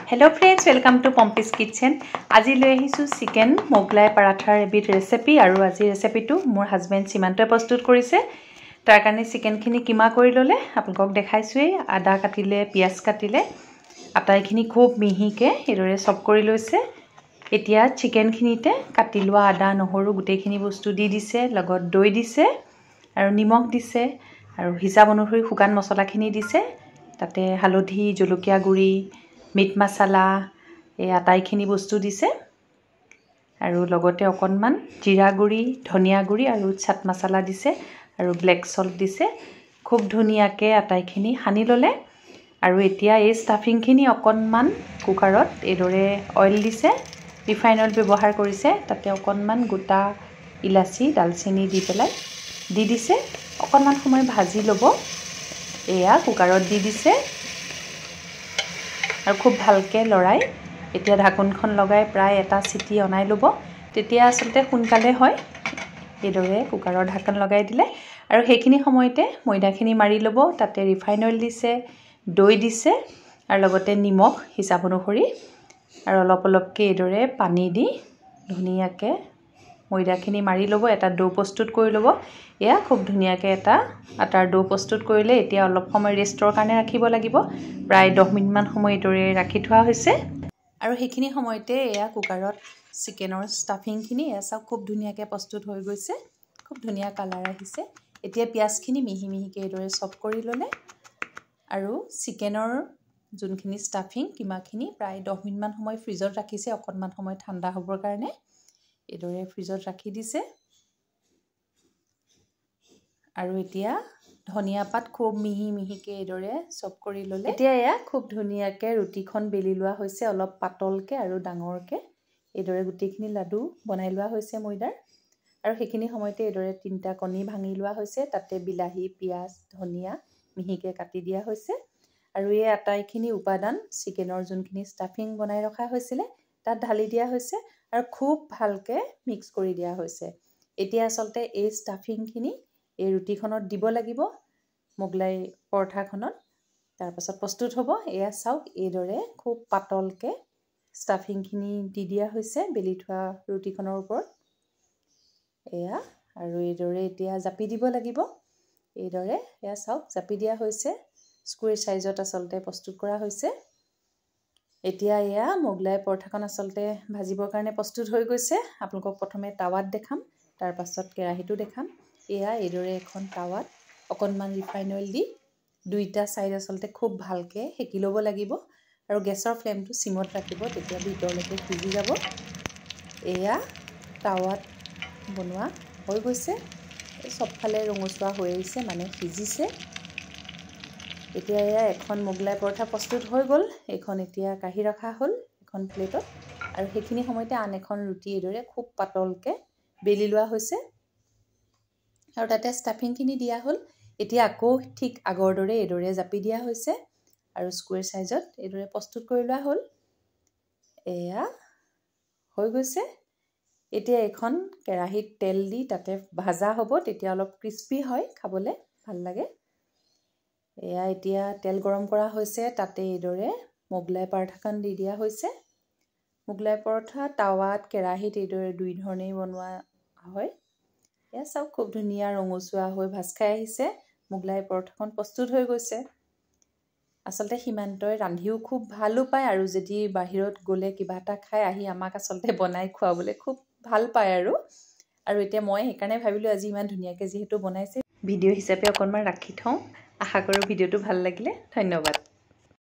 Hello friends, welcome to Pompis Kitchen. আজি লৈ আহিছো চিকেন মোগলাই পৰাঠাৰ এবিধ ৰেচিপি আৰু আজি ৰেচিপিটো মোৰ হাজবেণ্ড সীমান্তই প্ৰস্তুত কৰিছে। তাৰ কাৰণে চিকেনখিনি কিমা কৰি ললে আপোনাক দেখাইছোই। আদা কাটিলে, পিয়াজ কাটিলে, আটাইখিনি খুব মিহিকে এদৰে চপ কৰি লৈছে। এতিয়া চিকেনখিনিতে কাটি লোৱা আদা নহৰু গুটেইখিনি বস্তু দি দিছে, লগত দৈ দিছে আৰু নিমখ দিছে আৰু হিচাপ অনুসৰি শুকান মছলাখিনি দিছে। তাতে হালধি, জলকীয়া গুড়ি, মিট মছলা এই আটাইখিনি বস্তু দিছে আৰু লগতে অকণমান জিৰা গুড়ি, ধনিয়া গুড়ি আৰু চাট মছলা দিছে আৰু ব্লেক সল্ট দিছে। খুব ধুনীয়াকৈ আটাইখিনি সানি ললে আৰু এতিয়া এই ষ্টাফিংখিনি অকণমান কুকাৰত এদৰে অইল দিছে, ৰিফাইন অইল ব্যৱহাৰ কৰিছে। তাতে অকণমান গোটা ইলাচি, দালচেনি দি পেলাই দি দিছে। অকণমান সময় ভাজি ল'ব। এয়া কুকাৰত দি দিছে আৰু খুব ভালকৈ লৰাই এতিয়া ঢাকনখন লগাই প্ৰায় এটা চিটি অনাই ল'ব। তেতিয়া আচলতে সোনকালে হয়। এইদৰে কুকাৰৰ ঢাকন লগাই দিলে আৰু সেইখিনি সময়তে ময়দাখিনি মাৰি ল'ব। তাতে ৰিফাইন অইল দিছে, দৈ দিছে আৰু লগতে নিমখ হিচাপ অনুসৰি আৰু অলপ অলপকৈ এইদৰে পানী দি ধুনীয়াকৈ ময়দাখিনি মাৰি ল'ব। এটা ডো প্ৰস্তুত কৰি ল'ব। এয়া খুব ধুনীয়াকৈ এটা আটাৰ ডো প্ৰস্তুত কৰিলে এতিয়া অলপ সময় ৰেষ্টৰ কাৰণে ৰাখিব লাগিব। প্ৰায় 10 মিনিটমান সময় এইদৰে ৰাখি থোৱা হৈছে আৰু সেইখিনি সময়তে এয়া কুকাৰত চিকেনৰ ষ্টাফিংখিনি এয়া চাওক খুব ধুনীয়াকৈ প্ৰস্তুত হৈ গৈছে। খুব ধুনীয়া কালাৰ আহিছে। এতিয়া পিঁয়াজখিনি মিহি মিহিকৈ এইদৰে চপ কৰি ল'লে আৰু চিকেনৰ যোনখিনি ষ্টাফিং কিমাখিনি প্ৰায় 10 মিনিটমান সময় ফ্ৰিজত ৰাখিছে, অকণমান সময় ঠাণ্ডা হ'বৰ কাৰণে এইদৰে ফ্ৰিজত ৰাখি দিছে। আৰু এতিয়া ধনিয়া পাত খুব মিহি মিহিকৈ এইদৰে চপ কৰি ল'লে। এতিয়া এয়া খুব ধুনীয়াকৈ ৰুটিখন বেলি লোৱা হৈছে, অলপ পাতলকৈ আৰু ডাঙৰকৈ এইদৰে গোটেইখিনি লাডু বনাই লোৱা হৈছে ময়দাৰ। আৰু সেইখিনি সময়তে এইদৰে 3টা কণী ভাঙি লোৱা হৈছে। তাতে বিলাহী, পিঁয়াজ, ধনিয়া মিহিকৈ কাটি দিয়া হৈছে আৰু এই আটাইখিনি উপাদান চিকেনৰ যোনখিনি ষ্টাফিং বনাই ৰখা হৈছিলে তাত ঢালি দিয়া হৈছে আৰু খুব ভালকৈ মিক্স কৰি দিয়া হৈছে। এতিয়া আচলতে এই ষ্টাফিংখিনি এই ৰুটিখনত দিব লাগিব, মোগলাই পৰঠাখনত। তাৰপাছত প্ৰস্তুত হ'ব। এয়া চাওক এইদৰে খুব পাতলকৈ ষ্টাফিংখিনি দি দিয়া হৈছে বেলি থোৱা ৰুটিখনৰ ওপৰত। এয়া আৰু এইদৰে এতিয়া জাপি দিব লাগিব। এইদৰে এয়া চাওক জাপি দিয়া হৈছে। স্কুৱেৰ চাইজত আচলতে প্ৰস্তুত কৰা হৈছে। এতিয়া এয়া মোগলাই পৰঠাখন আচলতে ভাজিবৰ কাৰণে প্ৰস্তুত হৈ গৈছে। আপোনালোকক প্ৰথমে টাৱাত দেখাম, তাৰপাছত কেৰাহীটো দেখাম। এয়া এইদৰে এখন টাৱাত অকণমান ৰিফাইন অইল দি 2টা ছাইড আচলতে খুব ভালকৈ সেকি ল'ব লাগিব আৰু গেছৰ ফ্লেমটো চিমত ৰাখিব, তেতিয়া ভিতৰলৈকে সিজি যাব। এয়া টাৱাত বনোৱা হৈ গৈছে। চবফালে ৰঙচুৱা হৈ আহিছে, মানে সিজিছে। এতিয়া এয়া এখন মোগলাই পৰঠা প্ৰস্তুত হৈ গ'ল। এইখন এতিয়া কাঢ়ি ৰখা হ'ল এখন প্লেটত আৰু সেইখিনি সময়তে আন এখন ৰুটি এইদৰে খুব পাতলকৈ বেলি লোৱা হৈছে আৰু তাতে ষ্টাফিংখিনি দিয়া হ'ল। এতিয়া আকৌ ঠিক আগৰ দৰে এইদৰে জাপি দিয়া হৈছে আৰু স্কুৱেৰ চাইজত এইদৰে প্ৰস্তুত কৰি লোৱা হ'ল। এয়া হৈ গৈছে। এতিয়া এখন কেৰাহীত তেল দি তাতে ভাজা হ'ব, তেতিয়া অলপ ক্ৰিস্পি হয়, খাবলৈ ভাল লাগে। এয়া এতিয়া তেল গৰম কৰা হৈছে, তাতে এইদৰে মোগলাই পৰঠাখন দি দিয়া হৈছে। মোগলাই পৰঠা টাৱাত, কেৰাহীত এইদৰে 2 ধৰণেই বনোৱা হয়। এয়া চাওক খুব ধুনীয়া ৰঙচুৱা হৈ ভাজ খাই আহিছে। মোগলাই পৰঠাখন প্ৰস্তুত হৈ গৈছে। আচলতে সীমান্তই ৰান্ধিও খুব ভালো পায় আৰু যদি বাহিৰত গ'লে কিবা এটা খাই আহি আমাক আচলতে বনাই খুৱাবলৈ খুব ভাল পায় আৰু এতিয়া মই সেইকাৰণে ভাবিলোঁ আজি ইমান ধুনীয়াকৈ যিহেতু বনাইছে ভিডিঅ' হিচাপে অকণমান ৰাখি থওঁ। আশা কৰোঁ ভিডিঅ'টো ভাল লাগিলে। ধন্যবাদ।